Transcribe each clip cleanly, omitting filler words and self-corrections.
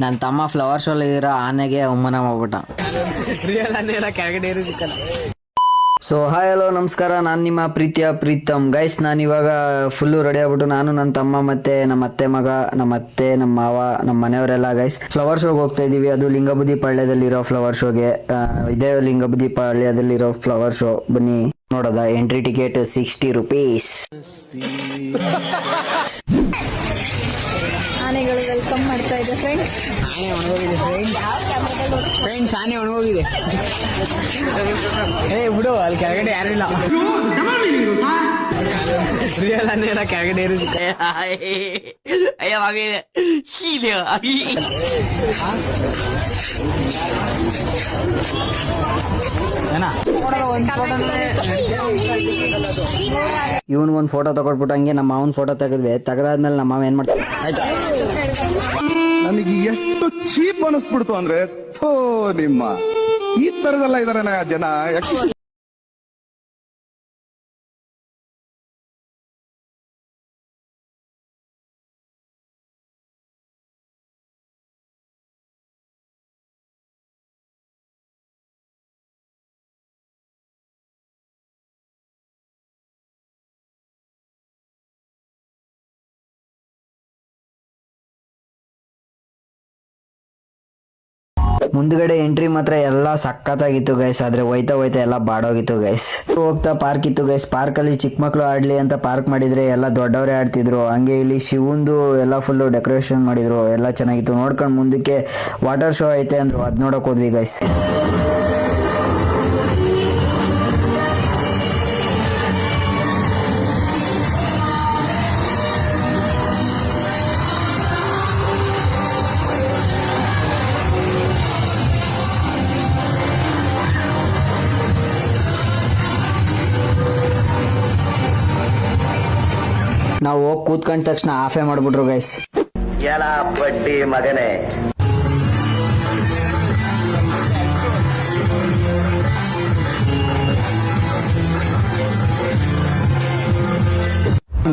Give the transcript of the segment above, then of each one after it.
ನನ್ನ ತಮ್ಮ flower show ಇರೋ ಆನೆಗೆ ಅವಮಾನ ಮಾಡ್ಬಿಟ್ಟ. ಸೊ ಹಾಯ್ ಹಲೋ ನಮಸ್ಕಾರ, ನಾನು ನಿಮ್ಮ ಪ್ರೀತಿಯ ಪ್ರೀತಮ್ ಗೈಸ್. ನಾನು ಇವಾಗ ಫುಲ್ಲು ರೆಡಿ ಆಗ್ಬಿಟ್ಟು ನಾನು ನನ್ನ ತಮ್ಮ ಮತ್ತೆ ನಮ್ಮ ಅತ್ತೆ ಮಗ, ನಮ್ಮ ಅತ್ತೆ, ನಮ್ಮ ಮಾವ, ನಮ್ಮ ಮನೆಯವರೆಲ್ಲ ಗೈಸ್ ಫ್ಲವರ್ ಶೋಗೆ ಹೋಗ್ತಾ ಇದೀವಿ. ಅದು ಲಿಂಗಬುದಿ ಪಾಳ್ಯದಲ್ಲಿರೋ ಫ್ಲವರ್ ಶೋಗೆ. ಇದೇ ಲಿಂಗಬುದಿ ಪಾಳ್ಯದಲ್ಲಿರೋ ಫ್ಲವರ್ ಶೋ. ಬನ್ನಿ ನೋಡೋದ. Entry ticket 60 rupees. ಆನೆಗಳು ವೆಲ್ಕಮ್ ಮಾಡ್ತಾ ಇದೆ ಫ್ರೆಂಡ್ಸ್. ಆನೆ ಒಣಗೋಗಿದೆ ಫ್ರೆಂಡ್ಸ್, ಆನೆ ಒಣಗೋಗಿದೆ. ಬಿಡು, ಅಲ್ಲಿ ಕೆಳಗಡೆ ಯಾರಿಲ್ಲ. ರಿಯಲ್ ಆನೆ ಕೆಳಗಡೆ ಇರುತ್ತೆ. ಇವನ್ಗೊಂದು ಫೋಟೋ ತಗೊಳ್ಬಿಟ್ಟು ಹಂಗೆ ನಮ್ಮ ಮಾವನ್ ಫೋಟೋ ತೆಗೆದ್ವಿ. ತೆಗೆದಾದ್ಮೇಲೆ ನಮ್ಮ ಮಾವ ಏನ್ ಮಾಡ್ತಾರೆ, ನನಗೆ ಎಷ್ಟು ಚೀಪ್ ಅನಿಸ್ಬಿಡ್ತು ಅಂದ್ರೆ, ಥೋ ನಿಮ್ಮ ಈ ತರದೆಲ್ಲ ಇದಾರೆ ಜನ. ಮುಂದ್ಗಡೆ ಎಂಟ್ರಿ ಮಾತ್ರ ಎಲ್ಲ ಸಖತ್ತಾಗಿತ್ತು ಗೈಸ್. ಆದ್ರೆ ಹೋಯ್ತಾ ಹೋಯ್ತಾ ಎಲ್ಲ ಬಾಡೋಗಿತ್ತು ಗೈಸ್. ಹೋಗ್ತಾ ಪಾರ್ಕ್ ಇತ್ತು ಗೈಸ್. ಪಾರ್ಕ್ ಅಲ್ಲಿ ಚಿಕ್ಕ ಮಕ್ಳು ಆಡ್ಲಿ ಅಂತ ಪಾರ್ಕ್ ಮಾಡಿದ್ರೆ ಎಲ್ಲ ದೊಡ್ಡವರೇ ಆಡ್ತಿದ್ರು. ಹಂಗೆ ಇಲ್ಲಿ ಶಿವಂದು ಎಲ್ಲ ಫುಲ್ ಡೆಕೋರೇಷನ್ ಮಾಡಿದ್ರು, ಎಲ್ಲ ಚೆನ್ನಾಗಿತ್ತು. ನೋಡ್ಕೊಂಡು ಮುಂದಕ್ಕೆ ವಾಟರ್ ಶೋ ಐತೆ ಅಂದ್ರು, ಅದ್ ನೋಡಕ್ ಹೋದ್ವಿ ಗೈಸ್. ನಾವು ಹೋಗಿ ಕೂತ್ಕೊಂಡ ತಕ್ಷಣ ಆಫೇ ಮಾಡ್ಬಿಟ್ರು ಗೈಸ್. ಎಲ್ಲ ಬಡ್ಡಿ ಮಗನೇ,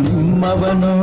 ನಿಮ್ಮವನು